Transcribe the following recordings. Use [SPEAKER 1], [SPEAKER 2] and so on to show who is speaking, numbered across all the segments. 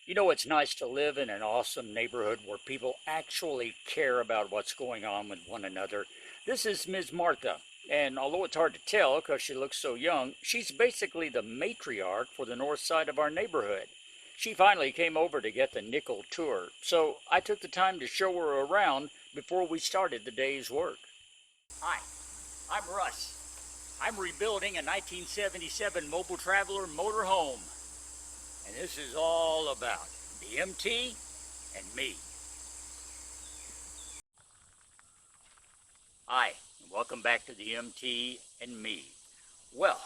[SPEAKER 1] You know, it's nice to live in an awesome neighborhood where people actually care about what's going on with one another. This is Ms. Martha, and although it's hard to tell because she looks so young, she's basically the matriarch for the north side of our neighborhood. She finally came over to get the nickel tour, so I took the time to show her around before we started the day's work. Hi, I'm Russ. I'm rebuilding a 1977 Mobile Traveler motorhome. And this is all about the MT and me. Hi, and welcome back to the MT and me. Well,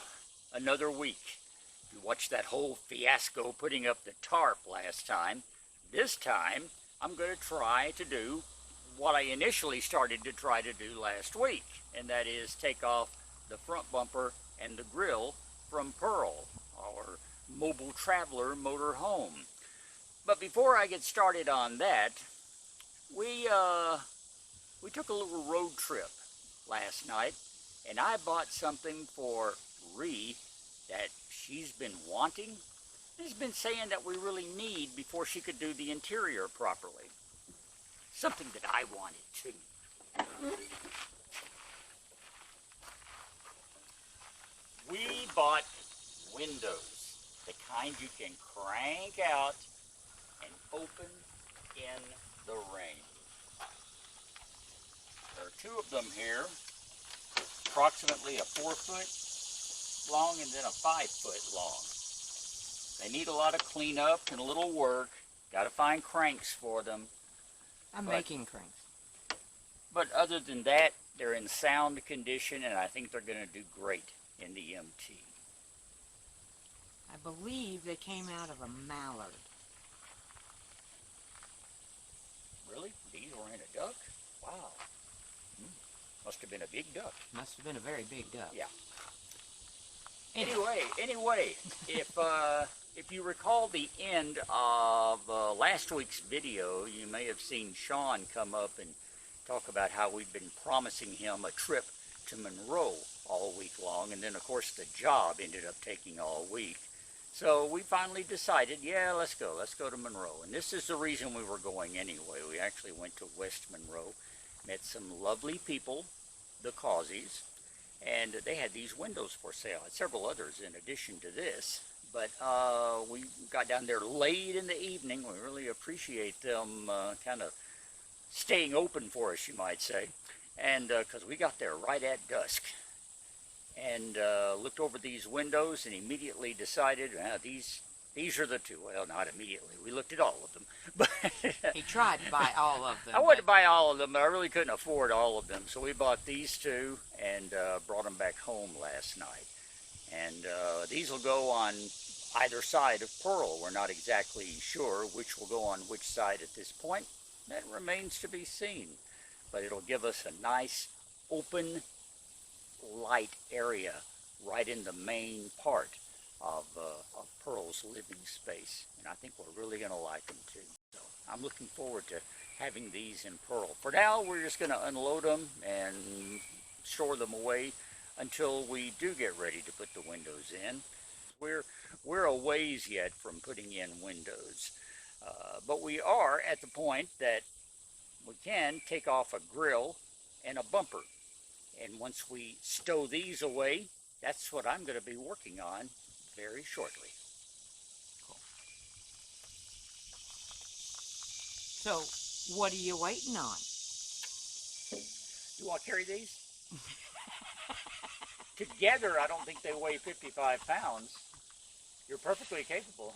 [SPEAKER 1] another week. You watched that whole fiasco putting up the tarp last time. This time, I'm going to try to do what I initially started to try to do last week, and that is take off the front bumper and the grill from Pearl, our Mobile Traveler motorhome. But before I get started on that, we took a little road trip last night, and I bought something for Rie that she's been wanting. She's been saying that we really need before she could do the interior properly. Something that I wanted too. We bought windows, the kind you can crank out and open in the rain. There are two of them here, approximately a 4-foot long and then a 5-foot long. They need a lot of cleanup and a little work. Got to find cranks for them.
[SPEAKER 2] I'm making cranks.
[SPEAKER 1] But other than that, they're in sound condition, and I think they're going to do great in the MT.
[SPEAKER 2] I believe they came out of a mallard.
[SPEAKER 1] Really? These were in a duck? Wow. Must have been a big duck.
[SPEAKER 2] Must have been a very big duck.
[SPEAKER 1] Yeah. Anyway, if you recall the end of last week's video, you may have seen Sean come up and talk about how we've been promising him a trip to Monroe all week long, and then of course the job ended up taking all week. So we finally decided, yeah, let's go to Monroe. And this is the reason we were going anyway. We actually went to West Monroe, met some lovely people, the Causies, and they had these windows for sale. Had several others in addition to this, but we got down there late in the evening. We really appreciate them kind of staying open for us, you might say, and because we got there right at dusk, and looked over these windows and immediately decided, these are the two. Well, not immediately. We looked at all of them. But
[SPEAKER 2] he tried to buy all of them.
[SPEAKER 1] I wanted to buy all of them, but I really couldn't afford all of them. So we bought these two and brought them back home last night. And these will go on either side of Pearl. We're not exactly sure which will go on which side at this point. That remains to be seen. But it'll give us a nice open light area right in the main part of Pearl's living space, and I think we're really going to like them too. So I'm looking forward to having these in Pearl. For now, we're just going to unload them and store them away until we do get ready to put the windows in. We're a ways yet from putting in windows, but we are at the point that we can take off a grill and a bumper. And once we stow these away, that's what I'm going to be working on very shortly.
[SPEAKER 2] Cool. So, what are you waiting on?
[SPEAKER 1] You want to carry these? Together, I don't think they weigh 55 pounds. You're perfectly capable.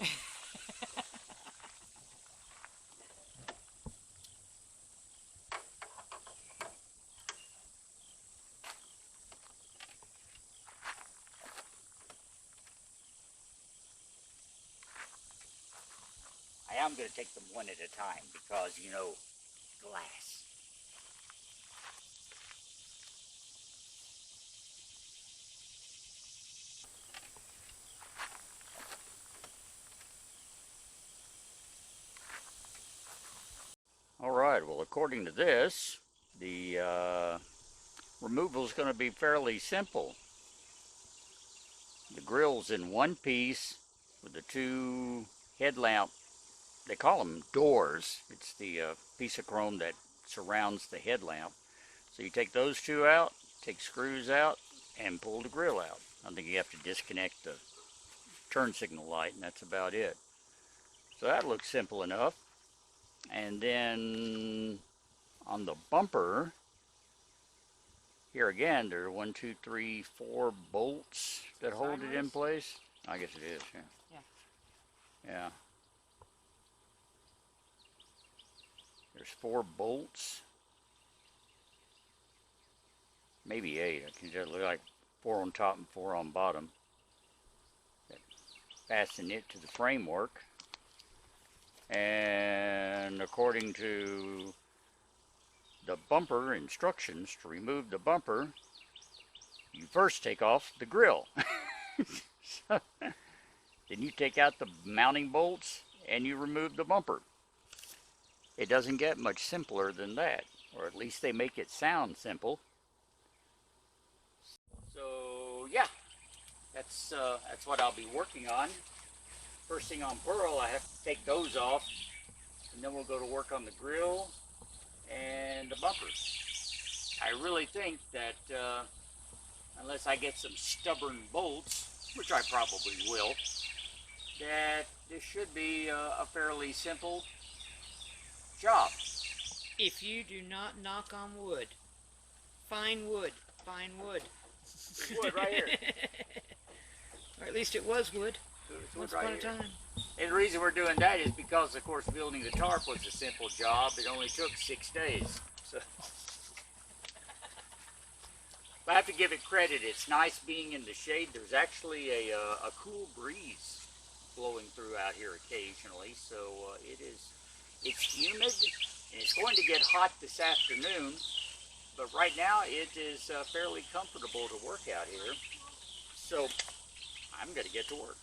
[SPEAKER 1] I am going to take them one at a time because, you know, glass. All right, well, according to this, the removal is going to be fairly simple. The grill's in one piece with the two headlamp they call them doors. It's the piece of chrome that surrounds the headlamp. So you take those two out, take screws out, and pull the grill out. I think you have to disconnect the turn signal light, and that's about it. So that looks simple enough. And then on the bumper, here again, there are 1, 2, 3, 4 bolts that hold it in place. I guess it is, yeah. Yeah. There's 4 bolts. Maybe 8. I can just look like 4 on top and 4 on bottom. That fasten it to the framework. And according to the bumper instructions, to remove the bumper, you first take off the grill. So, then you take out the mounting bolts and you remove the bumper. It doesn't get much simpler than that, or at least they make it sound simple. So yeah, that's what I'll be working on. First thing on Pearl, I have to take those off, and then we'll go to work on the grill and the bumper. I really think that unless I get some stubborn bolts, which I probably will, that this should be a fairly simple job.
[SPEAKER 2] If you do not knock on wood, fine wood, fine wood.
[SPEAKER 1] There's wood right here.
[SPEAKER 2] Or at least it was wood. Once upon a time.
[SPEAKER 1] And the reason we're doing that is because, of course, building the tarp was a simple job. It only took 6 days. So I have to give it credit. It's nice being in the shade. There's actually a cool breeze blowing through out here occasionally. So it's humid, and it's going to get hot this afternoon. But right now it is fairly comfortable to work out here. So I'm going to get to work.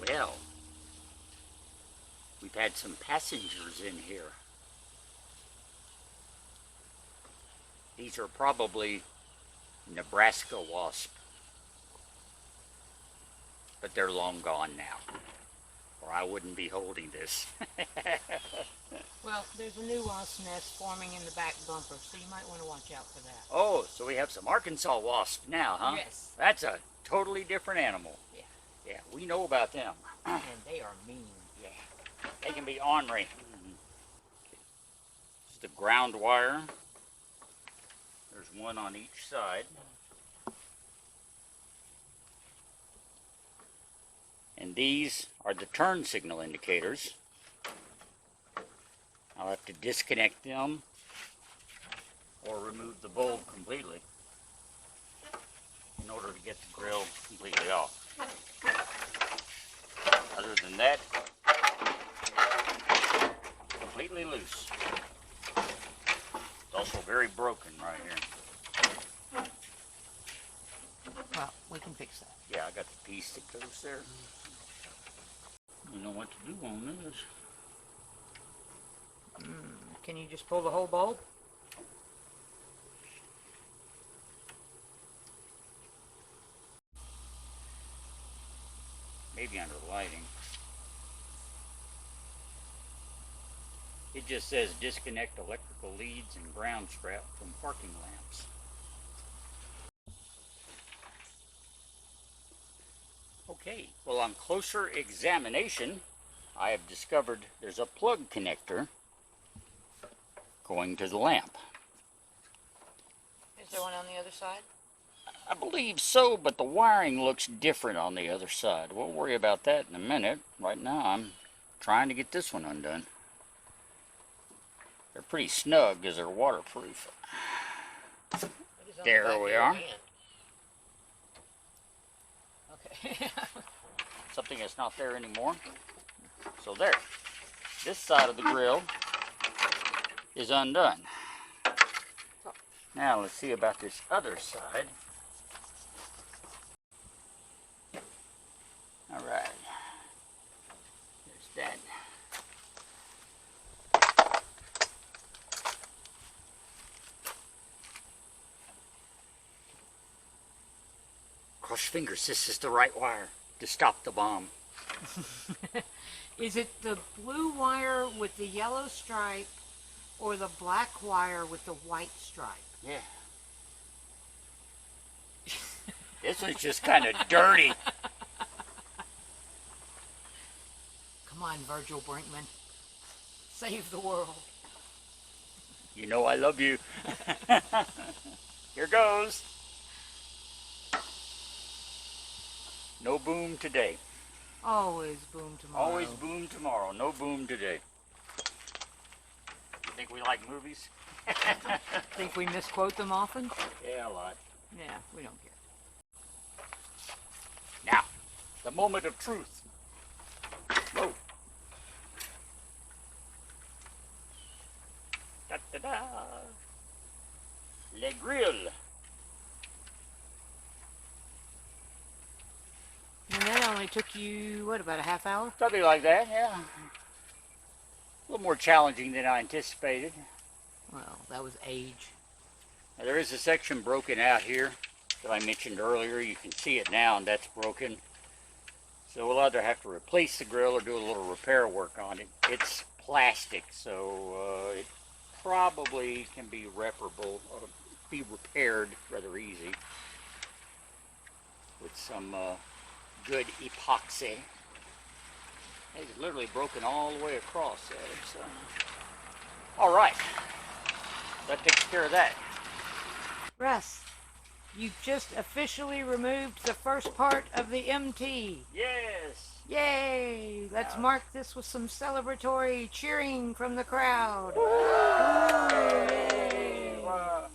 [SPEAKER 1] Well, we've had some passengers in here. These are probably Nebraska wasp, but they're long gone now, or I wouldn't be holding this.
[SPEAKER 2] Well, there's a new wasp nest forming in the back bumper, so you might want to watch out for that.
[SPEAKER 1] Oh, so we have some Arkansas wasp now, huh?
[SPEAKER 2] Yes.
[SPEAKER 1] That's a totally different animal.
[SPEAKER 2] Yeah.
[SPEAKER 1] Yeah, we know about them.
[SPEAKER 2] And they are mean.
[SPEAKER 1] Yeah. gonna be ornery. This is the ground wire. There's one on each side. And these are the turn signal indicators. I'll have to disconnect them or remove the bulb completely in order to get the grill completely off. Other than that, completely loose. It's also very broken right here.
[SPEAKER 2] Well, we can fix that.
[SPEAKER 1] Yeah, I got the piece that goes there. You know what to do on this.
[SPEAKER 2] Can you just pull the whole bulb?
[SPEAKER 1] Maybe under lighting. It just says disconnect electrical leads and ground strap from parking lamps. Okay, well, on closer examination, I have discovered there's a plug connector going to the lamp.
[SPEAKER 2] Is there one on the other side?
[SPEAKER 1] I believe so, but the wiring looks different on the other side. We'll worry about that in a minute. Right now, I'm trying to get this one undone. They're pretty snug because they're waterproof. There we are.
[SPEAKER 2] Okay.
[SPEAKER 1] Something that's not there anymore. So there. This side of the grill is undone. Now let's see about this other side. All right. There's that. Cross your fingers, this is the right wire to stop the bomb.
[SPEAKER 2] Is it the blue wire with the yellow stripe or the black wire with the white stripe?
[SPEAKER 1] Yeah. This one's just kind of dirty.
[SPEAKER 2] Come on, Virgil Brinkman. Save the world.
[SPEAKER 1] You know I love you. Here goes. No boom today.
[SPEAKER 2] Always boom tomorrow.
[SPEAKER 1] Always boom tomorrow. No boom today. You think we like movies?
[SPEAKER 2] Think we misquote them often?
[SPEAKER 1] Yeah, a lot.
[SPEAKER 2] Yeah, we don't care.
[SPEAKER 1] Now, the moment of truth. Whoa. Da-da-da. Le grill.
[SPEAKER 2] And that only took you, what, about a half hour?
[SPEAKER 1] Something like that, yeah. A little more challenging than I anticipated.
[SPEAKER 2] Well, that was age.
[SPEAKER 1] Now, there is a section broken out here that I mentioned earlier. You can see it now, and that's broken. So we'll either have to replace the grill or do a little repair work on it. It's plastic, so it probably can be reparable, or be repaired rather easy with some good epoxy. It's literally broken all the way across there. So. All right, that takes care of that.
[SPEAKER 2] Russ, you just officially removed the first part of the MT.
[SPEAKER 1] Yes.
[SPEAKER 2] Yay! Let's mark this with some celebratory cheering from the crowd.
[SPEAKER 1] Yay. Wow.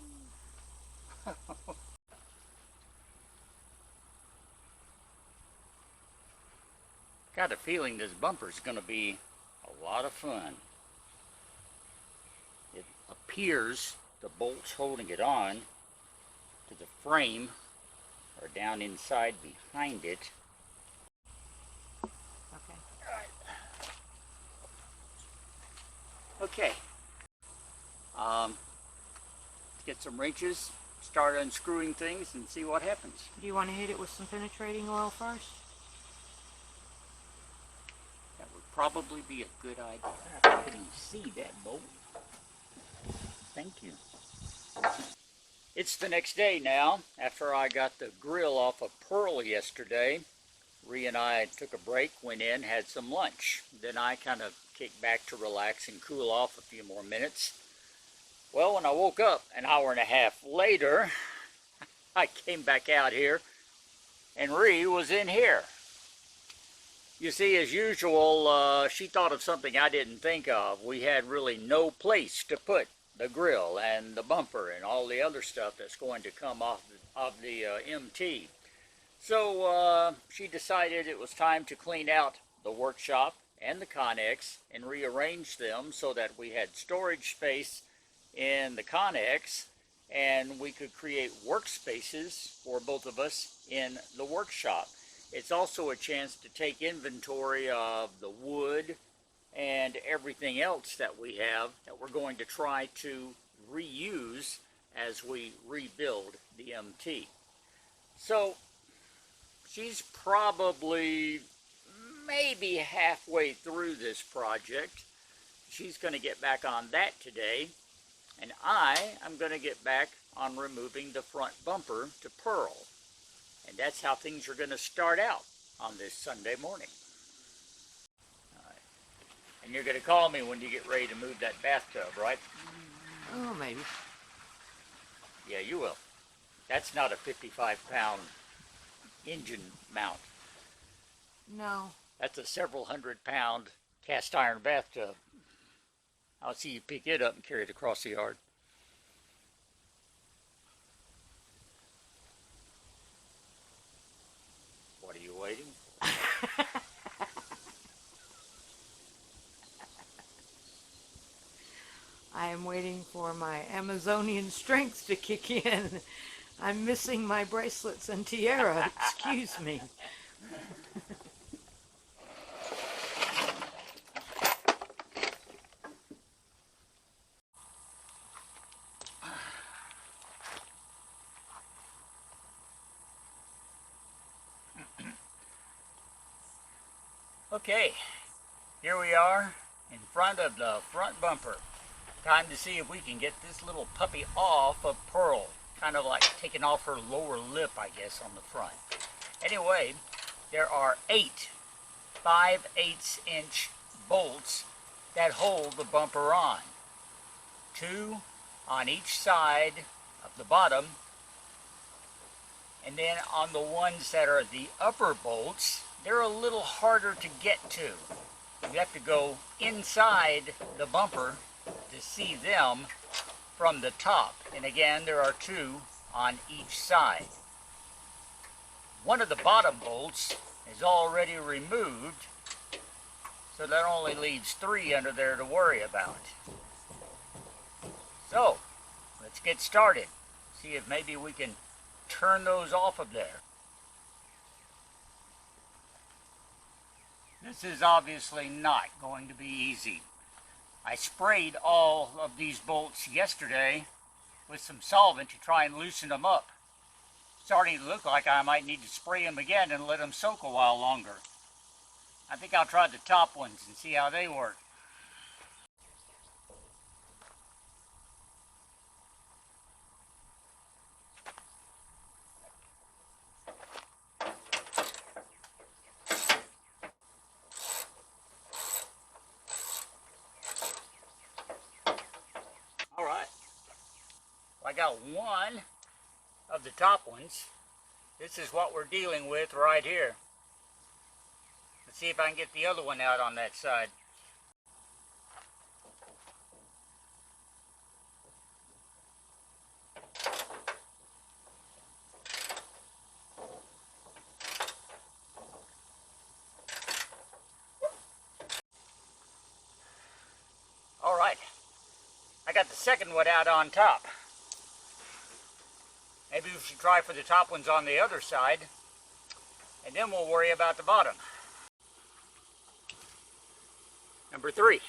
[SPEAKER 1] Got a feeling this bumper is going to be a lot of fun. It appears the bolts holding it on to the frame are down inside behind it.
[SPEAKER 2] Okay.
[SPEAKER 1] Okay. Let's get some wrenches, start unscrewing things, and see what happens.
[SPEAKER 2] Do you want to hit it with some penetrating oil first?
[SPEAKER 1] That would probably be a good idea. Can you see that bolt? Thank you. It's the next day now, after I got the grill off of Pearl yesterday. Ree and I took a break, went in, had some lunch. Then I kind of kicked back to relax and cool off a few more minutes. Well, when I woke up an hour and a half later, I came back out here and Ree was in here. You see, as usual, she thought of something I didn't think of. We had really no place to put the grill and the bumper and all the other stuff that's going to come off of the MT. So she decided it was time to clean out the workshop and the Connex and rearrange them so that we had storage space in the Connex and we could create workspaces for both of us in the workshop. It's also a chance to take inventory of the wood and everything else that we have that we're going to try to reuse as we rebuild the MT. So she's probably maybe halfway through this project. She's going to get back on that today, and I am going to get back on removing the front bumper to Pearl. And that's how things are going to start out on this Sunday morning. All right. And you're going to call me when you get ready to move that bathtub, right?
[SPEAKER 2] Oh, maybe.
[SPEAKER 1] Yeah, you will. That's not a 55-pound engine mount.
[SPEAKER 2] No.
[SPEAKER 1] That's a several hundred-pound cast iron bathtub. I'll see you pick it up and carry it across the yard. What are you waiting for?
[SPEAKER 2] I am waiting for my Amazonian strength to kick in. I'm missing my bracelets and tiara. Excuse me.
[SPEAKER 1] Okay, here we are in front of the front bumper. Time to see if we can get this little puppy off of Pearl. Kind of like taking off her lower lip, I guess, on the front. Anyway, there are 8 5/8" bolts that hold the bumper on. 2 on each side of the bottom, and then on the ones that are the upper bolts, they're a little harder to get to. You have to go inside the bumper to see them from the top. And again, there are 2 on each side. One of the bottom bolts is already removed, so that only leaves 3 under there to worry about. So, let's get started. See if maybe we can turn those off of there. This is obviously not going to be easy. I sprayed all of these bolts yesterday with some solvent to try and loosen them up. Starting to look like I might need to spray them again and let them soak a while longer. I think I'll try the top ones and see how they work. I got one of the top ones. This is what we're dealing with right here. Let's see if I can get the other one out on that side. All right, I got the second one out on top. Maybe we should try for the top ones on the other side, and then we'll worry about the bottom. Number 3.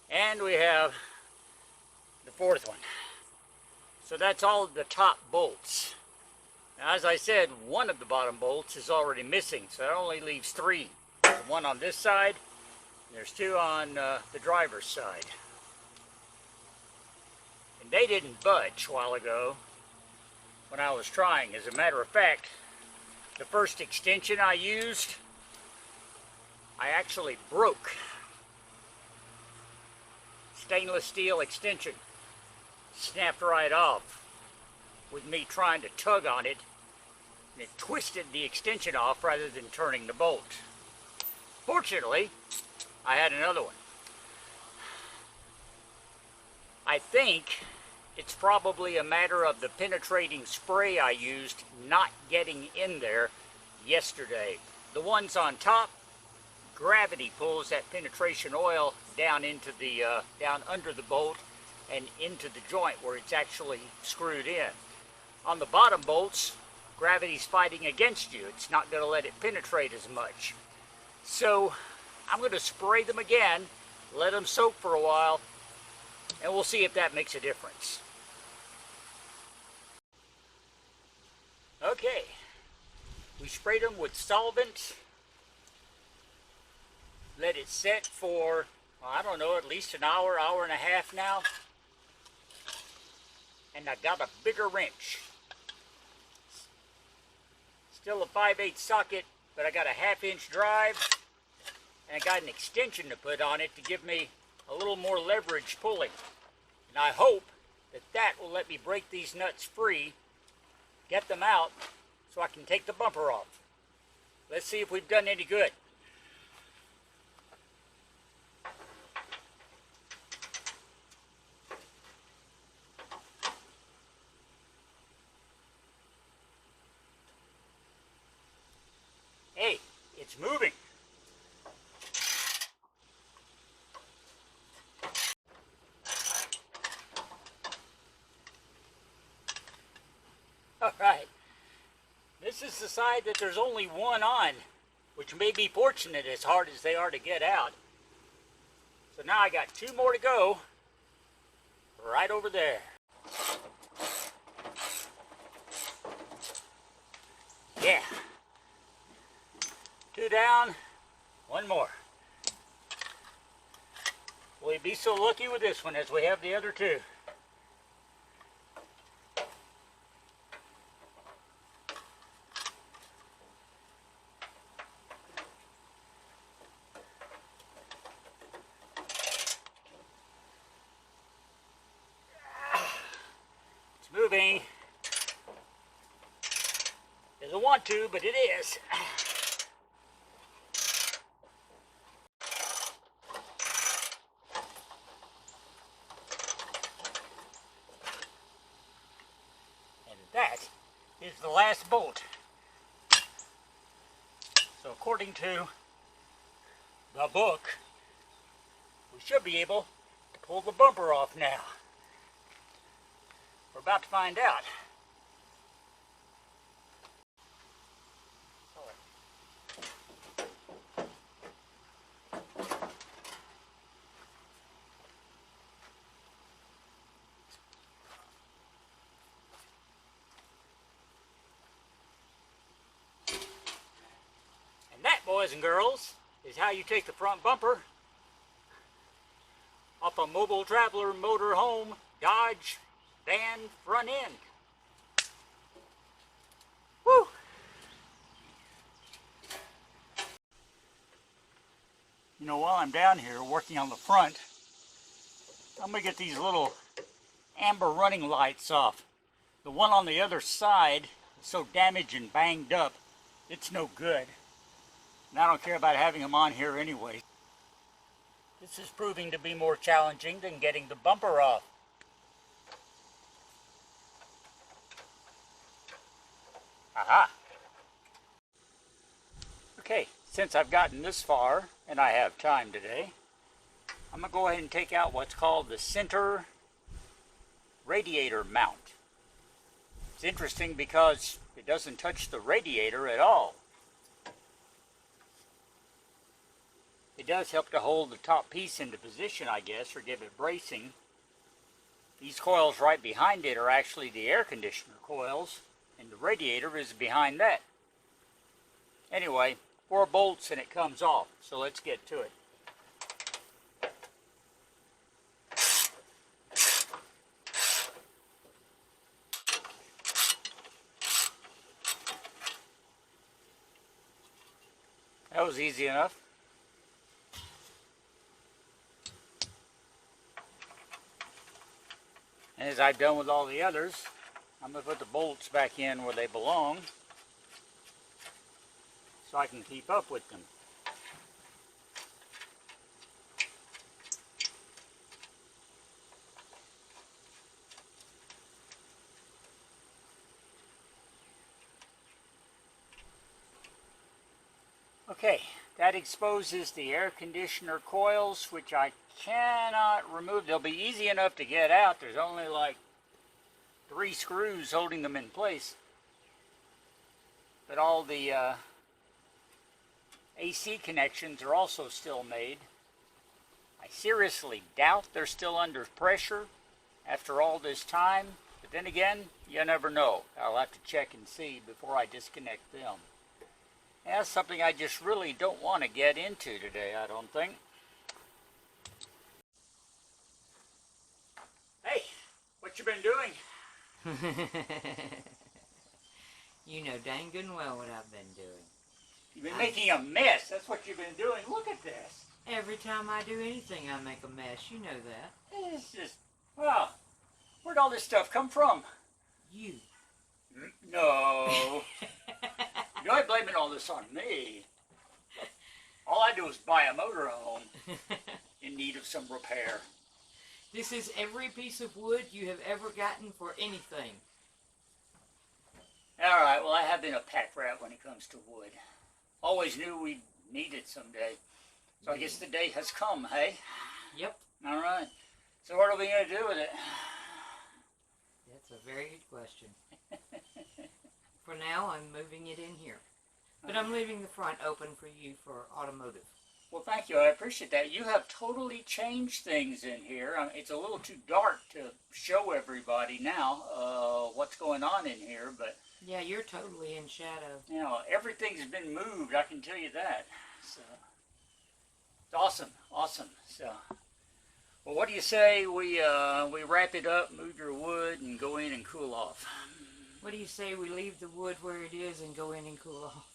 [SPEAKER 1] And we have the 4th one. So that's all of the top bolts. Now, as I said, one of the bottom bolts is already missing, so that only leaves 3. There's one on this side. There's 2 on the driver's side. And they didn't budge a while ago when I was trying. As a matter of fact, the first extension I used, I actually broke. Stainless steel extension. Snapped right off with me trying to tug on it, and it twisted the extension off rather than turning the bolt. Fortunately, I had another one. I think it's probably a matter of the penetrating spray I used not getting in there yesterday. The ones on top, gravity pulls that penetration oil down into the down under the bolt and into the joint where it's actually screwed in. On the bottom bolts, gravity's fighting against you. It's not going to let it penetrate as much. So I'm going to spray them again, let them soak for a while, and we'll see if that makes a difference. Okay, we sprayed them with solvent, let it set for, well, I don't know, at least an hour, hour and a half now. And I got a bigger wrench. Still a 5/8 socket, but I got a 1/2-inch drive, and I got an extension to put on it to give me a little more leverage pulling. And I hope that that will let me break these nuts free, get them out, so I can take the bumper off. Let's see if we've done any good. Hey, it's moving. All right. This is the side that there's only one on, which may be fortunate as hard as they are to get out. So now I got 2 more to go, right over there. Yeah. 2 down, 1 more. We'll be so lucky with this one as we have the other 2. It's moving. Doesn't want to, but it is. That is the last bolt. So according to the book, we should be able to pull the bumper off now. We're about to find out. Boys and girls, is how you take the front bumper off a Mobile Traveler Motorhome Dodge van front end. Woo! You know, while I'm down here working on the front, I'm going to get these little amber running lights off. The one on the other side is so damaged and banged up, it's no good. And I don't care about having them on here anyway. This is proving to be more challenging than getting the bumper off. Aha! Okay, since I've gotten this far, and I have time today, I'm going to go ahead and take out what's called the center radiator mount. It's interesting because it doesn't touch the radiator at all. It does help to hold the top piece into position, I guess, or give it bracing. These coils right behind it are actually the air conditioner coils, and the radiator is behind that. Anyway, 4 bolts and it comes off, so let's get to it. That was easy enough. And as I've done with all the others, I'm going to put the bolts back in where they belong so I can keep up with them. Okay, that exposes the air conditioner coils, which I cannot remove. They'll be easy enough to get out. There's only like 3 screws holding them in place. But all the AC connections are also still made. I seriously doubt they're still under pressure after all this time. But then again, you never know. I'll have to check and see before I disconnect them. And that's something I just really don't want to get into today, I don't think. Hey, what you been doing?
[SPEAKER 2] You know dang good and well what I've been doing.
[SPEAKER 1] You've been making a mess. That's what you've been doing. Look at this.
[SPEAKER 2] Every time I do anything, I make a mess. You know that.
[SPEAKER 1] It's just, wow. Where'd all this stuff come from?
[SPEAKER 2] You.
[SPEAKER 1] No. You're not blaming all this on me. All I do is buy a motorhome in need of some repair.
[SPEAKER 2] This is every piece of wood you have ever gotten for anything.
[SPEAKER 1] All right, well, I have been a pack rat when it comes to wood. Always knew we'd need it someday. So I guess the day has come, hey?
[SPEAKER 2] Yep.
[SPEAKER 1] All right. So what are we going to do with it?
[SPEAKER 2] That's a very good question. For now, I'm moving it in here. But I'm leaving the front open for you for automotive.
[SPEAKER 1] Well, thank you. I appreciate that. You have totally changed things in here. It's a little too dark to show everybody now what's going on in here, but...
[SPEAKER 2] Yeah, you're totally in shadow.
[SPEAKER 1] You know, everything's been moved, I can tell you that. So, it's awesome, awesome. So, well, what do you say we wrap it up, move your wood, and go in and cool off?
[SPEAKER 2] What do you say we leave the wood where it is and go in and cool off?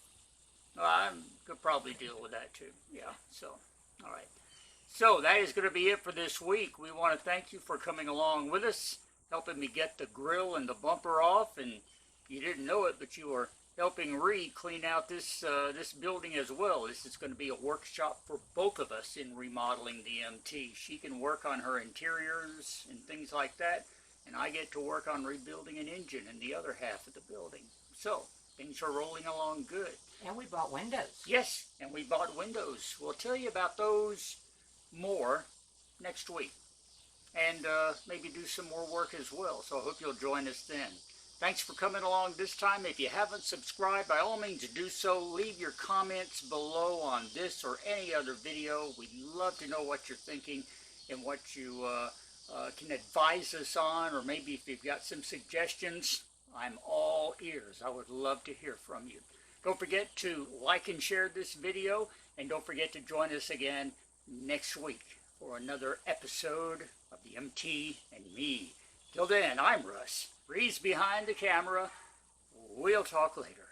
[SPEAKER 1] Well, I could probably deal with that too. Yeah, so, all right. So, that is going to be it for this week. We want to thank you for coming along with us, helping me get the grill and the bumper off, and you didn't know it, but you are helping Rie clean out this this building as well. This is going to be a workshop for both of us in remodeling the MT. She can work on her interiors and things like that, and I get to work on rebuilding an engine in the other half of the building. So, things are rolling along good.
[SPEAKER 2] And we bought windows.
[SPEAKER 1] Yes, and we bought windows. We'll tell you about those more next week. And maybe do some more work as well. So I hope you'll join us then. Thanks for coming along this time. If you haven't subscribed, by all means do so. Leave your comments below on this or any other video. We'd love to know what you're thinking and what you can advise us on, or maybe if you've got some suggestions, I'm all ears. I would love to hear from you. Don't forget to like and share this video, and don't forget to join us again next week for another episode of the MT and me. Till then, I'm Russ. Rie's behind the camera. We'll talk later.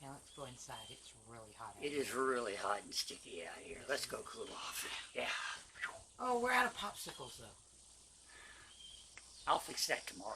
[SPEAKER 2] Now let's go inside. It's really hot out
[SPEAKER 1] It is really hot and sticky out here. Let's go cool off. Yeah.
[SPEAKER 2] Oh, we're out of popsicles, though.
[SPEAKER 1] I'll fix that tomorrow.